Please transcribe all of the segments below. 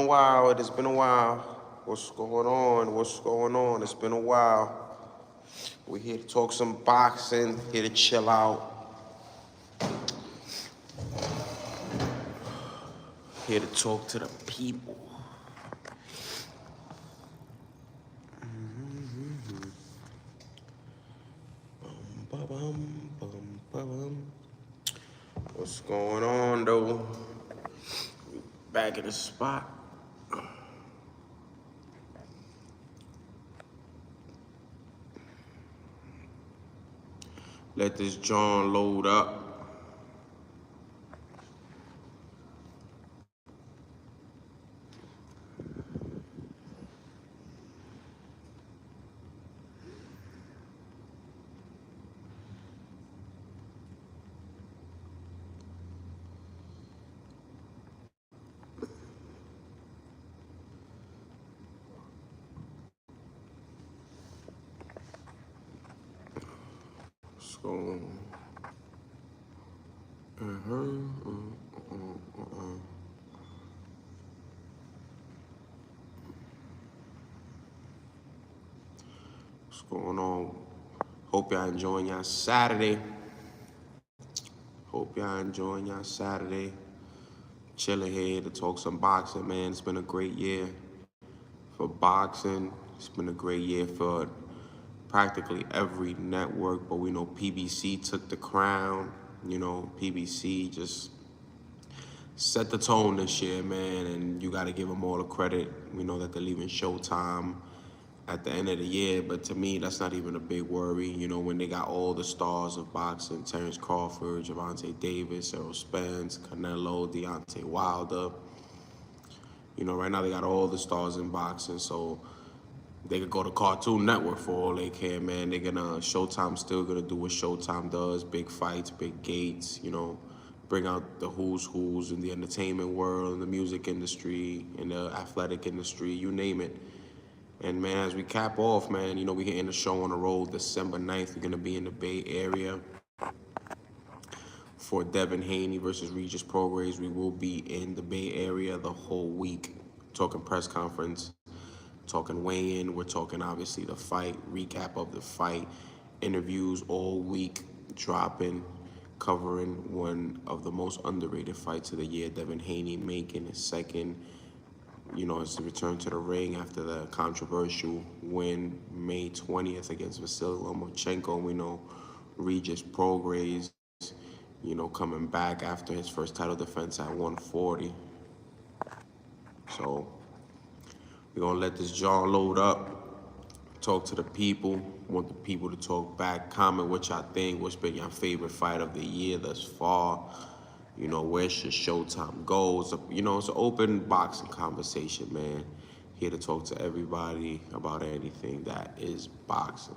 while. It has been a while. What's going on? What's going on? It's been a while. We're here to talk some boxing, here to chill out. Here to talk to the people. What's going on, though? Back in the spot. Let this John load up. So, what's going on? Hope y'all enjoying y'all Saturday. Chilling here to talk some boxing, man. It's been a great year for boxing. It's been a great year for practically every network, but we know PBC took the crown. You know, PBC just set the tone this year, man, and you got to give them all the credit. We know that they're leaving Showtime at the end of the year, but to me, that's not even a big worry. You know, when they got all the stars of boxing, Terrence Crawford, Gervonta Davis, Errol Spence, Canelo, Deontay Wilder. You know, right now they got all the stars in boxing, so they could go to Cartoon Network for all they care, man. Showtime's still gonna do what Showtime does, big fights, big gates, you know, bring out the who's in the entertainment world, in the music industry, in the athletic industry, you name it. And man, as we cap off, man, you know, we can end the show on the road December 9th. We're gonna be in the Bay Area for Devin Haney versus Regis Prograis. We will be in the Bay Area the whole week, talking press conference, talking weigh-in. We're talking obviously the fight, recap of the fight, interviews all week, dropping, covering one of the most underrated fights of the year. Devin Haney making his second, you know, his return to the ring after the controversial win May 20th against Vasily Lomachenko. We know Regis Prograis, you know, coming back after his first title defense at 140. So we're gonna let this John load up, talk to the people, want the people to talk back, comment what y'all think, what's been your favorite fight of the year thus far. You know, where should Showtime go? You know, it's an open boxing conversation, man. Here to talk to everybody about anything that is boxing.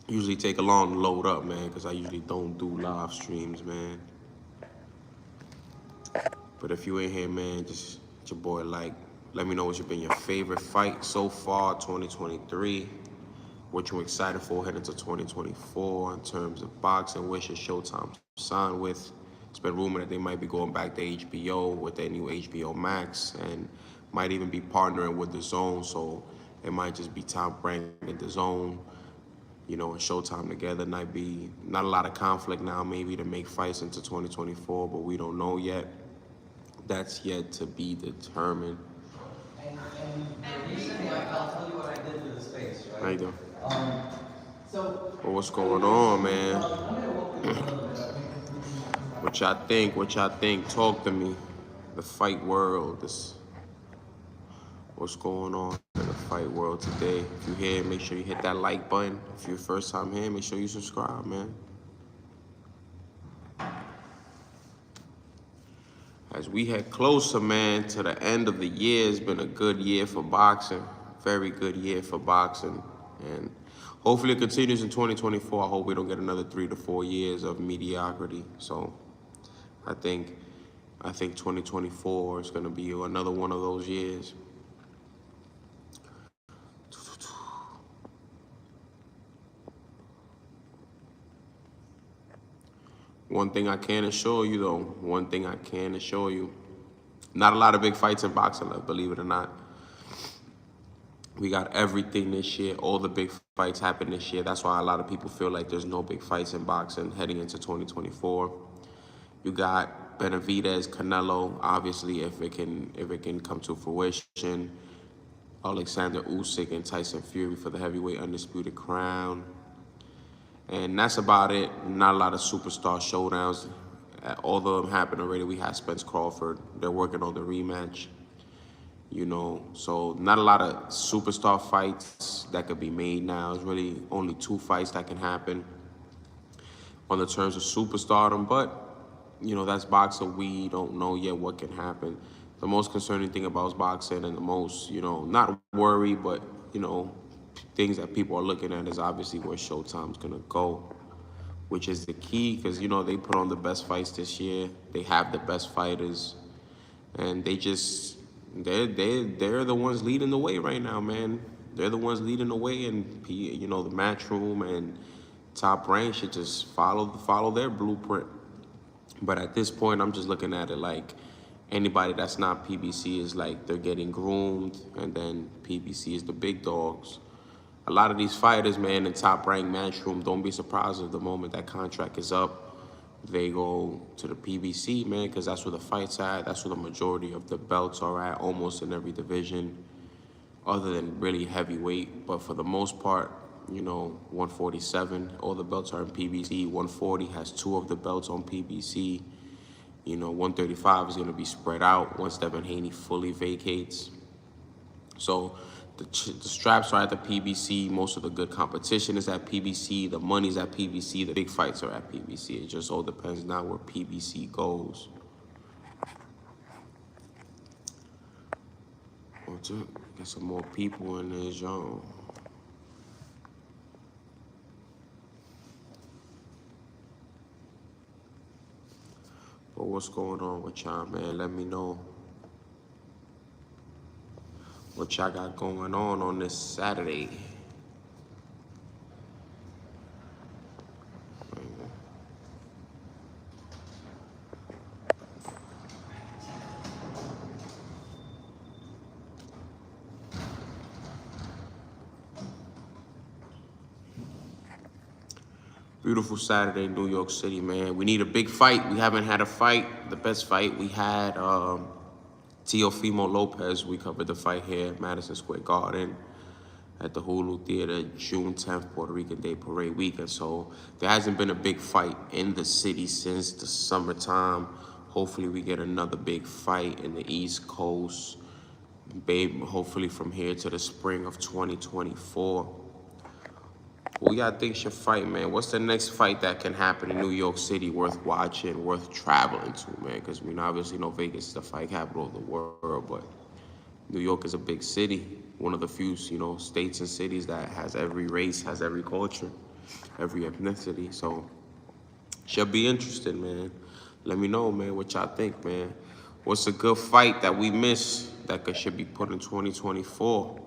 Usually take a long load up, man, because I usually don't do live streams, man. But if you in here, man, just your boy, like, let me know what's been your favorite fight so far, 2023. What you're excited for heading to 2024 in terms of boxing. Where should Showtime sign with? It's been rumored that they might be going back to HBO with their new HBO Max and might even be partnering with the Zone. So it might just be Top Rank and the Zone, you know, and Showtime together. Might be not a lot of conflict now, maybe, to make fights into 2024, but we don't know yet. That's yet to be determined. And recently, I'll tell you what I did for the space, right? How you doing? Well, what's going on, man? What y'all think? Talk to me. The fight world. What's going on in the fight world today? If you're here, make sure you hit that like button. If you're first time here, make sure you subscribe, man. As we head closer, man, to the end of the year, it's been a good year for boxing. Very good year for boxing. And hopefully it continues in 2024. I hope we don't get another 3 to 4 years of mediocrity. So I think 2024 is going to be another one of those years. One thing I can assure you, though, Not a lot of big fights in boxing left, believe it or not. We got everything this year. All the big fights happen this year. That's why a lot of people feel like there's no big fights in boxing heading into 2024. You got Benavidez, Canelo, obviously, if it can come to fruition. Alexander Usyk and Tyson Fury for the heavyweight undisputed crown. And that's about it. Not a lot of superstar showdowns. All of them happened already. We had Spence Crawford. They're working on the rematch. You know, so not a lot of superstar fights that could be made now. It's really only 2 fights that can happen on the terms of superstardom. But, you know, that's boxing. We don't know yet what can happen. The most concerning thing about boxing and the most, you know, not worry, but, you know, things that people are looking at is obviously where Showtime's going to go, which is the key because, you know, they put on the best fights this year. They have the best fighters. And they just, they're the ones leading the way right now, man. They're the ones leading the way, and, you know, the Matchroom and Top Rank should just follow their blueprint. But at this point, I'm just looking at it like anybody that's not PBC is like they're getting groomed, and then PBC is the big dogs. A lot of these fighters, man, in Top Rank, Matchroom, don't be surprised if the moment that contract is up, they go to the PBC, man, because that's where the fight's at. That's where the majority of the belts are at, almost in every division, other than really heavyweight. But for the most part, you know, 147, all the belts are in PBC. 140 has 2 of the belts on PBC. You know, 135 is going to be spread out once Devin Haney fully vacates. So the straps are at the PBC. Most of the good competition is at PBC. The money's at PBC. The big fights are at PBC. It just all depends now where PBC goes. Get some more people in this zone. But what's going on with y'all, man? Let me know what y'all got going on this Saturday. Beautiful Saturday, New York City, man. We need a big fight. We haven't had a fight. The best fight we had, Teofimo Lopez. We covered the fight here at Madison Square Garden at the Hulu Theater, June 10th, Puerto Rican Day Parade weekend. So there hasn't been a big fight in the city since the summertime. Hopefully we get another big fight in the East Coast. Babe, hopefully from here to the spring of 2024. Who y'all think should fight, man? What's the next fight that can happen in New York City worth watching, worth traveling to, man? Because we obviously know Vegas is the fight capital of the world, but New York is a big city. One of the few, you know, states and cities that has every race, has every culture, every ethnicity. So, should be interesting, man. Let me know, man, what y'all think, man. What's a good fight that we miss that should be put in 2024?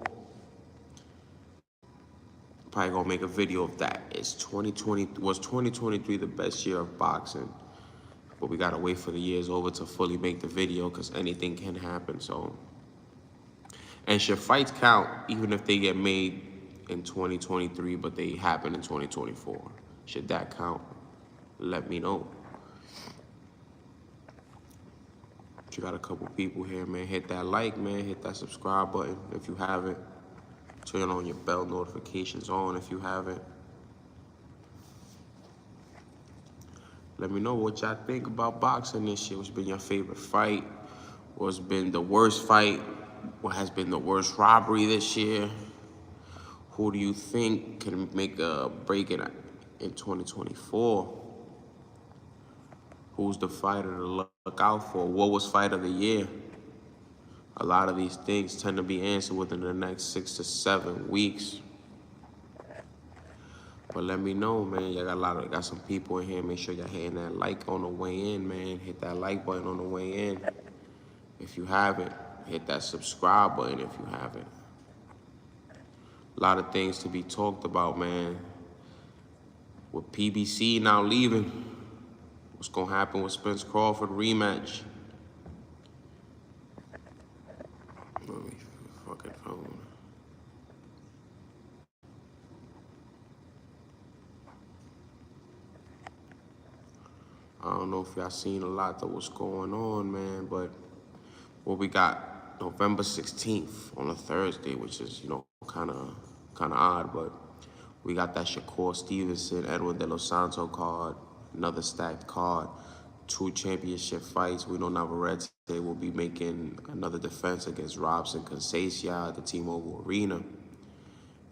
Probably gonna make a video of that. Was 2023 the best year of boxing? But we gotta wait for the year's over to fully make the video because anything can happen. So, and should fights count even if they get made in 2023 but they happen in 2024? Should that count? Let me know. But you got a couple people here, man. Hit that like, man. Hit that subscribe button if you haven't. Turn on your bell notifications on if you haven't. Let me know what y'all think about boxing this year. What's been your favorite fight? What's been the worst fight? What has been the worst robbery this year? Who do you think can make a break in 2024? Who's the fighter to look out for? What was fight of the year? A lot of these things tend to be answered within the next 6 to 7 weeks. But let me know, man. Y'all got some people in here. Make sure y'all hitting that like on the way in, man. Hit that like button on the way in. If you haven't, hit that subscribe button if you haven't. A lot of things to be talked about, man. With PBC now leaving, what's gonna happen with Spence Crawford rematch? fucking phone. I don't know if y'all seen a lot of what's going on, man, but what we got November 16th on a Thursday, which is, kind of odd, but we got that Shakur Stevenson, Edwin De Los Santos card, another stacked card, 2 championship fights. We know Navarrete will be making another defense against Robson Conceição at the T-Mobile Arena.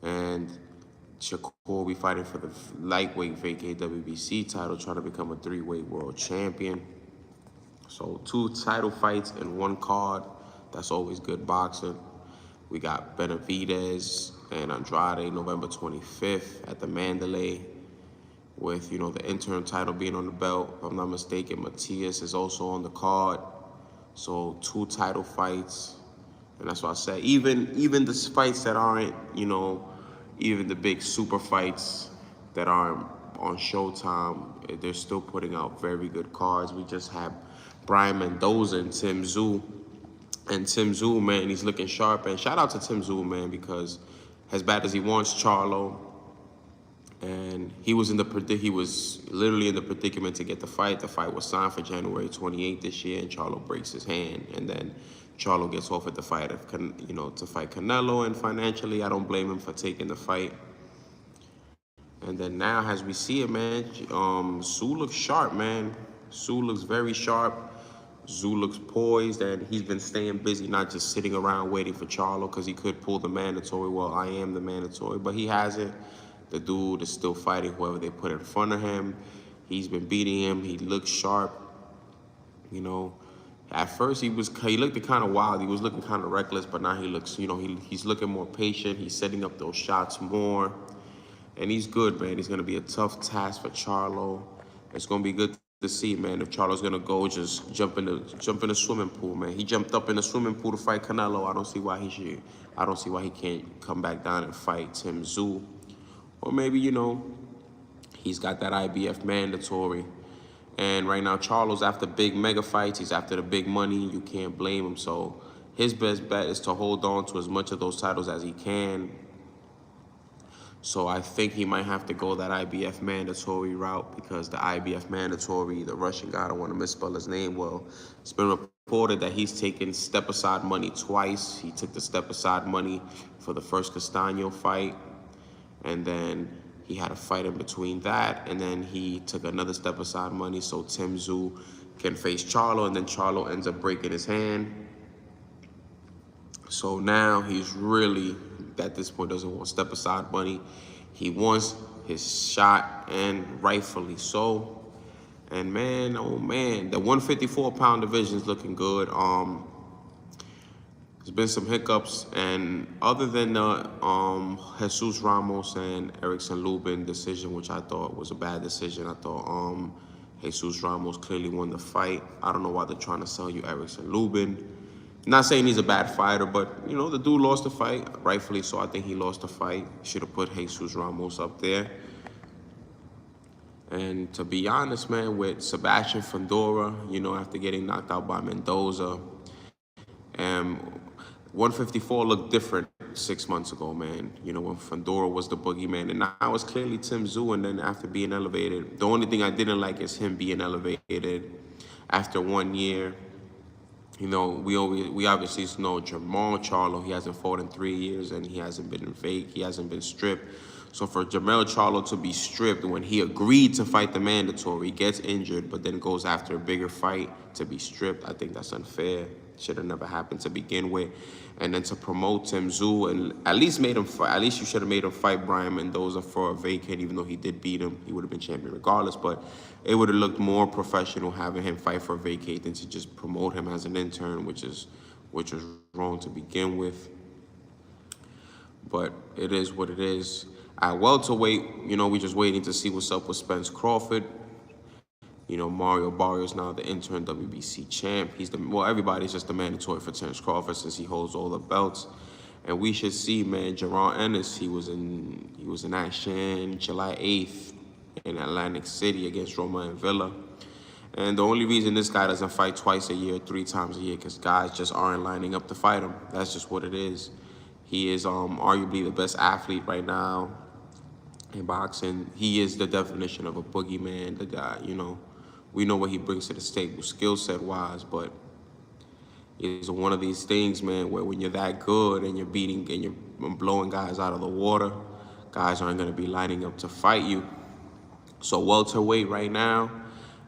And Shakur will be fighting for the lightweight vacate WBC title, trying to become a 3-weight world champion. So 2 title fights in 1 card. That's always good boxing. We got Benavidez and Andrade November 25th at the Mandalay with, the interim title being on the belt. If I'm not mistaken, Matias is also on the card. So 2 title fights. And that's why I said, even the fights that aren't, even the big super fights that aren't on Showtime, they're still putting out very good cards. We just have Brian Mendoza and Tim Tszyu. And Tim Tszyu, man, he's looking sharp. And shout out to Tim Tszyu, man, because as bad as he wants Charlo, and he was literally in the predicament to get the fight. The fight was signed for January 28th this year, and Charlo breaks his hand. And then Charlo gets offered the fight to fight Canelo, and financially, I don't blame him for taking the fight. And then now, as we see it, man, Tszyu looks sharp, man. Tszyu looks very sharp. Tszyu looks poised, and he's been staying busy, not just sitting around waiting for Charlo, because he could pull the mandatory. Well, I am the mandatory, but he hasn't. The dude is still fighting whoever they put in front of him. He's been beating him. He looks sharp. At first he looked kind of wild. He was looking kind of reckless, but now he looks, he's looking more patient. He's setting up those shots more, and he's good, man. He's gonna be a tough task for Charlo. It's gonna be good to see, man. If Charlo's gonna go just jump in the swimming pool, man. He jumped up in the swimming pool to fight Canelo. I don't see why he can't come back down and fight Tim Tszyu. Or maybe, he's got that IBF mandatory. And right now, Charlo's after big mega fights. He's after the big money. You can't blame him. So his best bet is to hold on to as much of those titles as he can. So I think he might have to go that IBF mandatory route, because the IBF mandatory, the Russian guy, I don't want to misspell his name, well, it's been reported that he's taken step-aside money twice. He took the step-aside money for the first Castano fight, and then he had a fight in between that, and then he took another step-aside money so Tim Tszyu can face Charlo, and then Charlo ends up breaking his hand. So now he's really, at this point, doesn't want step-aside money. He wants his shot, and rightfully so. And man, oh man, the 154-pound division is looking good. There's been some hiccups, and other than the Jesus Ramos and Erickson Lubin decision, which I thought was a bad decision, I thought Jesus Ramos clearly won the fight. I don't know why they're trying to sell you Erickson Lubin. Not saying he's a bad fighter, but, the dude lost the fight, rightfully so. I think he lost the fight. Should have put Jesus Ramos up there. And to be honest, man, with Sebastian Fundora, after getting knocked out by Mendoza, 154 looked different 6 months ago, man. When Fundora was the boogeyman, and now it's clearly Tim Tszyu. And then after being elevated, the only thing I didn't like is him being elevated after 1 year. We obviously know Jamal Charlo. He hasn't fought in 3 years, and he hasn't been fake. He hasn't been stripped. So for Jamal Charlo to be stripped when he agreed to fight the mandatory, gets injured, but then goes after a bigger fight to be stripped, I think that's unfair. Should have never happened to begin with. And then to promote Tim Tszyu, and at least you should have made him fight Brian Mendoza for a vacate, even though he did beat him. He would have been champion regardless, but it would have looked more professional having him fight for a vacate than to just promote him as an intern, which is wrong to begin with. But it is what it is. At welterweight, we're just waiting to see what's up with Spence Crawford. Mario Barrios now the interim WBC champ. Everybody's just the mandatory for Terence Crawford since he holds all the belts. And we should see, man, Jaron Ennis, he was in action July 8th in Atlantic City against Roma and Villa. And the only reason this guy doesn't fight twice a year, 3 times a year, because guys just aren't lining up to fight him. That's just what it is. He is arguably the best athlete right now in boxing. He is the definition of a boogeyman. The guy, we know what he brings to the table, skill set wise, but it's one of these things, man, where when you're that good and you're beating and you're blowing guys out of the water, guys aren't going to be lining up to fight you. So welterweight right now,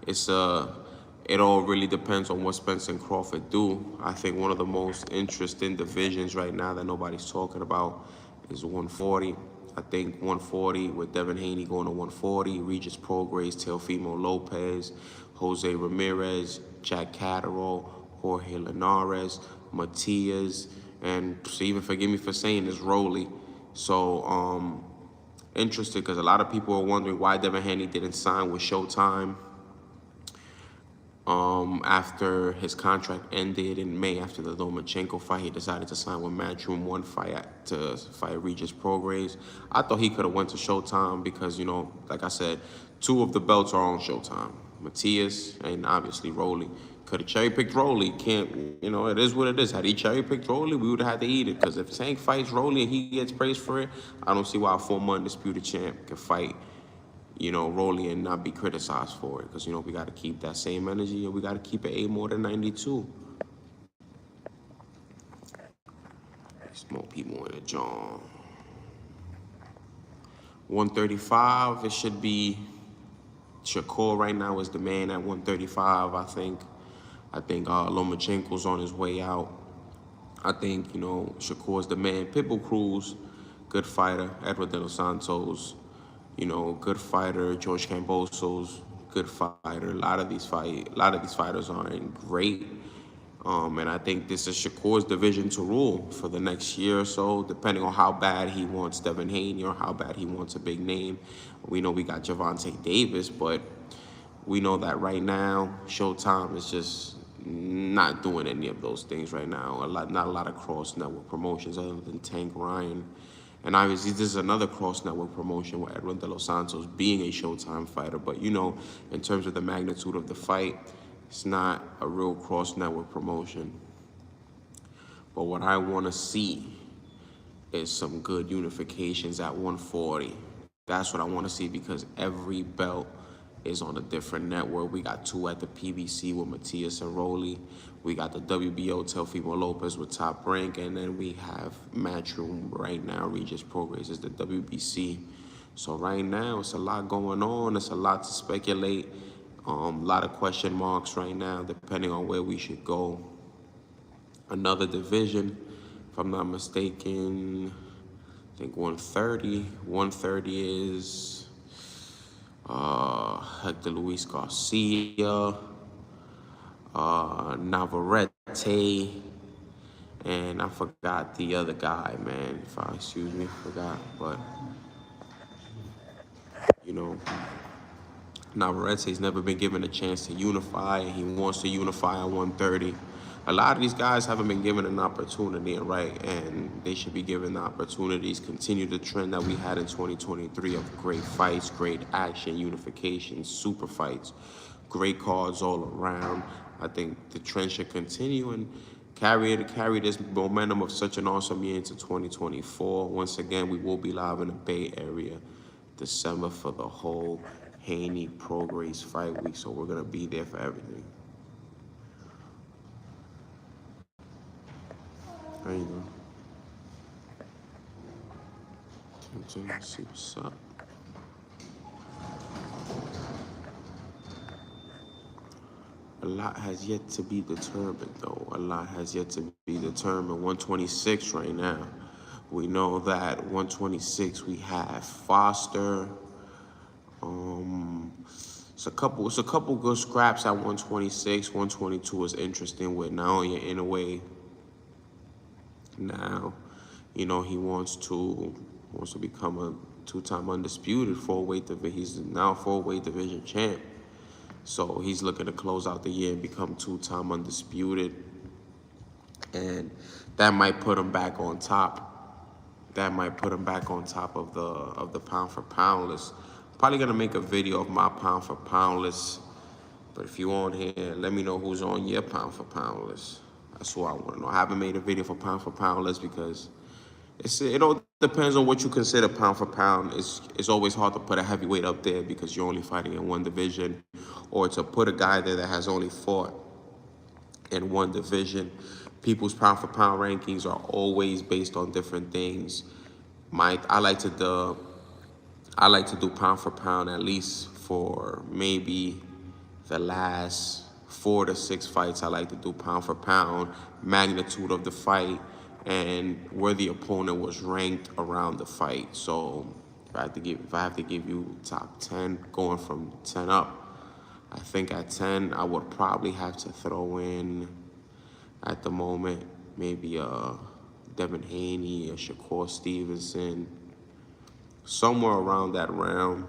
it all really depends on what Spencer and Crawford do. I think one of the most interesting divisions right now that nobody's talking about is 140. I think 140 with Devin Haney going to 140, Regis Prograis, Teofimo Lopez, Jose Ramirez, Jack Catterall, Jorge Linares, Matias, and even forgive me for saying this, Rolly. So interested because a lot of people are wondering why Devin Haney didn't sign with Showtime after his contract ended in May after the Lomachenko fight. He decided to sign with Matchroom One fight to fight Regis Prograis. I thought he could have went to Showtime because, like I said, 2 of the belts are on Showtime. Matias and obviously Rolly. Could have cherry-picked Rolly. Can't, it is what it is. Had he cherry-picked Rolly, we would have had to eat it. Because if Tank fights Rolly and he gets praised for it, I don't see why a former undisputed champ could fight, Rolly and not be criticized for it. Because, we got to keep that same energy and we got to keep it more than 92. There's more people in the John. 135, it should be Shakur right now is the man at 135, I think. I think Lomachenko's on his way out. I think, Shakur's the man. Pitbull Cruz, good fighter. Edward De Los Santos, good fighter. George Kambosos, good fighter. A lot of these fighters aren't great. And I think this is Shakur's division to rule for the next year or so, depending on how bad he wants Devin Haney or how bad he wants a big name. We know we got Gervonta Davis, but we know that right now, Showtime is just not doing any of those things right now. Not a lot of cross-network promotions other than Tank Ryan. And obviously, this is another cross-network promotion with Edwin De Los Santos being a Showtime fighter. But, in terms of the magnitude of the fight, it's not a real cross-network promotion. But what I want to see is some good unifications at 140. That's what I want to see because every belt is on a different network. We got 2 at the PBC with Matias and Rolly. We got the WBO, Teofimo Lopez with Top Rank. And then we have Matchroom right now. Regis Prograis is the WBC. So right now, it's a lot going on. It's a lot to speculate. A lot of question marks right now, depending on where we should go. Another division, if I'm not mistaken, I think 130. 130 is Hector Luis Garcia, Navarrete, and I forgot the other guy, man. Forgot. But, Navarrete's never been given a chance to unify, and he wants to unify at 130. A lot of these guys haven't been given an opportunity, right? And they should be given the opportunities, continue the trend that we had in 2023 of great fights, great action, unification, super fights, great cards all around. I think the trend should continue and carry this momentum of such an awesome year into 2024. Once again, we will be live in the Bay Area December for the whole Haney Prograis fight week, so we're going to be there for everything. There you go. Let's see what's up. A lot has yet to be determined, though. A lot has yet to be determined. 126 right now. We know that 126 we have Foster. It's a couple good scraps at 126. 122 is interesting with Naoya in a way. Now, he wants to become a 2-time undisputed full-weight division. He's now full-weight division champ. So he's looking to close out the year and become 2-time undisputed. And that might put him back on top. That might put him back on top of the pound-for-pound list. I'm probably going to make a video of my pound-for-pound list. But if you're on here, let me know who's on your pound-for-pound list. That's what I want to know. I haven't made a video for pound list because, It all depends on what you consider pound for pound. It's always hard to put a heavyweight up there because you're only fighting in one division, or to put a guy there that has only fought in one division. People's pound for pound rankings are always based on different things. My I like to do pound for pound at least for maybe the last 4 to 6 fights. I like to do pound for pound, magnitude of the fight, and where the opponent was ranked around the fight. So if I have to give you top 10, going from 10 up, I think at 10 I would probably have to throw in at the moment maybe Devin Haney, a Shakur Stevenson, somewhere around that realm.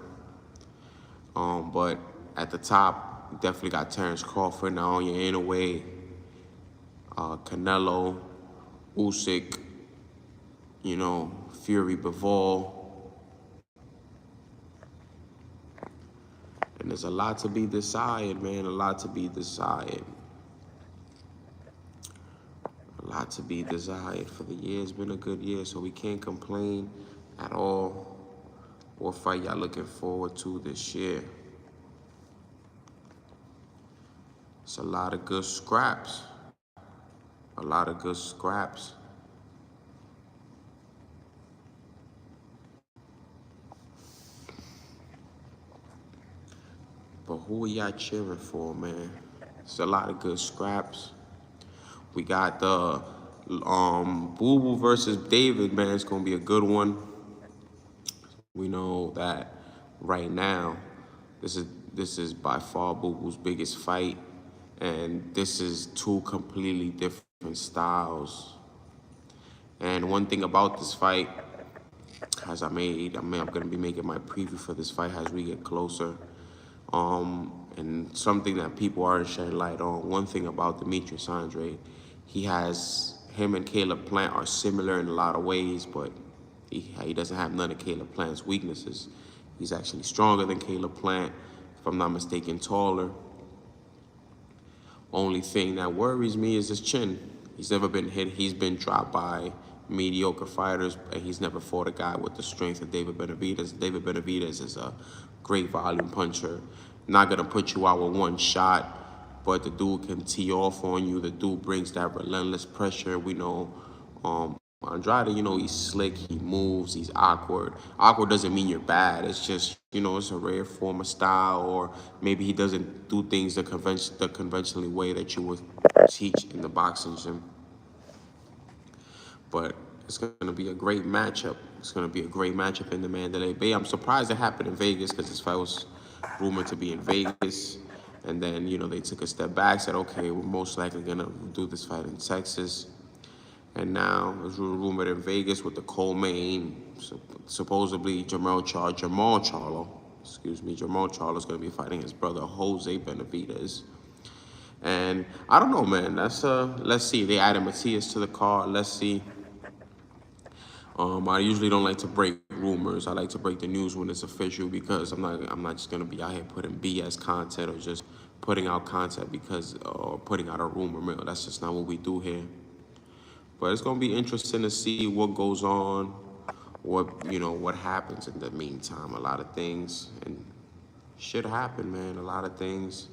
But at the top, definitely got Terrence Crawford, Naoya Inoue, Canelo, Usyk, Fury, Bivol. And there's a lot to be decided, man, a lot to be decided. A lot to be desired for the year. It's been a good year, so we can't complain at all. What fight y'all looking forward to this year? It's a lot of good scraps. A lot of good scraps. But who are y'all cheering for, man? It's a lot of good scraps. We got the Boo Boo versus David, man. It's gonna be a good one. We know that right now, this is by far Boo Boo's biggest fight, and this is two completely different styles. And one thing about this fight, as I'm gonna be making my preview for this fight as we get closer. And something that people aren't shedding light on. One thing about Demetrius Andrade, him and Caleb Plant are similar in a lot of ways, but he doesn't have none of Caleb Plant's weaknesses. He's actually stronger than Caleb Plant, if I'm not mistaken, taller. Only thing that worries me is his chin. He's never been hit. He's been dropped by mediocre fighters, and he's never fought a guy with the strength of David Benavidez. David Benavidez is a great volume puncher. Not gonna put you out with one shot, but the dude can tee off on you. The dude brings that relentless pressure. We know Andrade, he's slick, he moves, he's awkward. Awkward doesn't mean you're bad. It's just, it's a rare form of style, or maybe he doesn't do things the conventionally way that you would teach in the boxing gym. But it's going to be a great matchup. It's going to be a great matchup in the Mandalay Bay. I'm surprised it happened in Vegas because this fight was rumored to be in Vegas. And then, they took a step back, said, okay, we're most likely going to do this fight in Texas. And now it's rumored in Vegas with the co-main, supposedly Jamal Charlo is going to be fighting his brother, Jose Benavidez. And I don't know, man. Let's see. They added Matias to the card. Let's see. I usually don't like to break rumors. I like to break the news when it's official because I'm not just gonna be out here putting BS content or just putting out content or putting out a rumor mill. That's just not what we do here. But it's gonna be interesting to see what goes on, what happens in the meantime. A lot of things and shit happen, man. A lot of things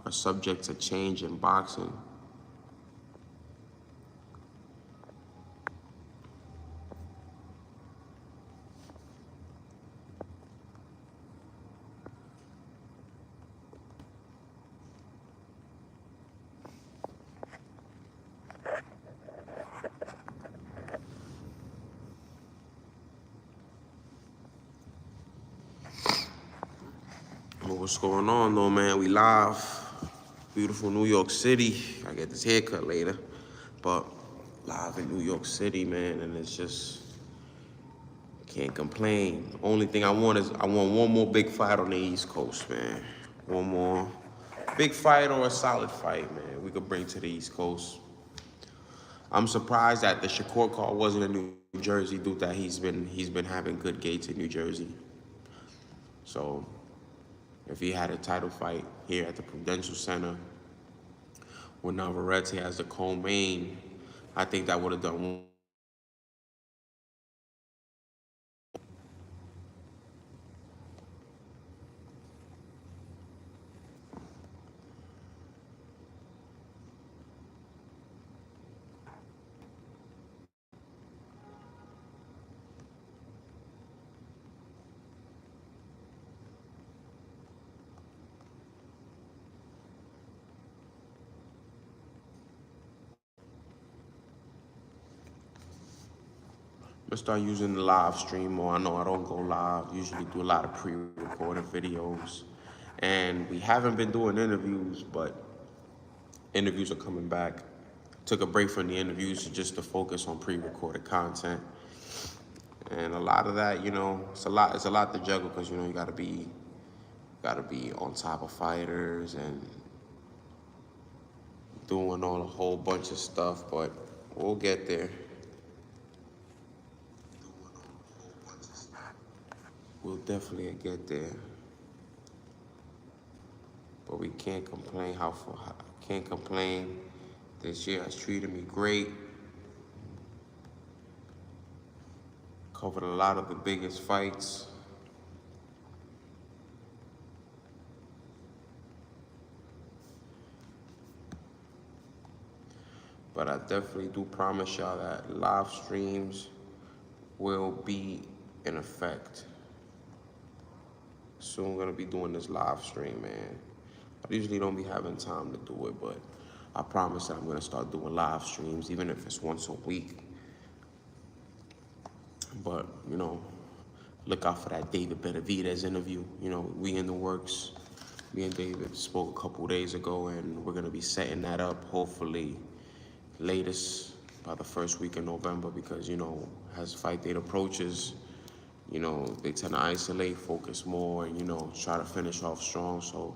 are subject to change in boxing. What's going on, though, man? We live. Beautiful New York City. I get this haircut later. But live in New York City, man, and it's just, can't complain. Only thing I want one more big fight on the East Coast, man. One more big fight or a solid fight, man, we could bring to the East Coast. I'm surprised that the Shakur call wasn't in New Jersey due to that he's been having good gates in New Jersey. So if he had a title fight here at the Prudential Center with Navarrete as the co-main, I think that would have done I start using the live stream more. I know I don't go live. Usually do a lot of pre-recorded videos. And we haven't been doing interviews, but interviews are coming back. Took a break from the interviews just to focus on pre-recorded content. And a lot of that, it's a lot to juggle because you gotta be on top of fighters and doing on a whole bunch of stuff, but we'll get there. We'll definitely get there. But we can't complain can't complain. This year has treated me great. Covered a lot of the biggest fights. But I definitely do promise y'all that live streams will be in effect. Soon gonna be doing this live stream, man. I usually don't be having time to do it, but I promise that I'm gonna start doing live streams, even if it's once a week. But, look out for that David Benavidez interview. We in the works. Me and David spoke a couple days ago, and we're gonna be setting that up, hopefully latest by the first week in November, because, as fight date approaches, they tend to isolate, focus more, and, try to finish off strong. So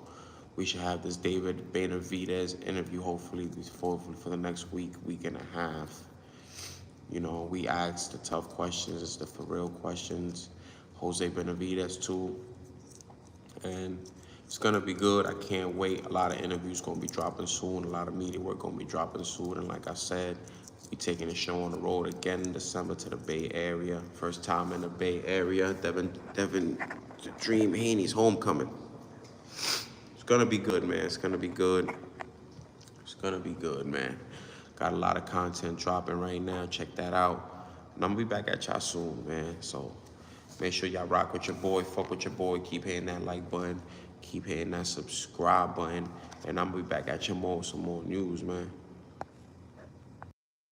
we should have this David Benavidez interview hopefully for the next week and a half. We ask the tough questions, it's the for real questions. Jose Benavidez too. And it's gonna be good. I can't wait. A lot of interviews gonna be dropping soon. A lot of media work gonna be dropping soon. And like I said, we taking the show on the road again in December to the Bay Area. First time in the Bay Area. Devin the Dream Haney's homecoming. It's gonna be good, man. It's gonna be good. It's gonna be good, man. Got a lot of content dropping right now. Check that out. And I'm gonna be back at y'all soon, man. So make sure y'all rock with your boy, fuck with your boy, keep hitting that like button, keep hitting that subscribe button, and I'm gonna be back at you more with some more news, man.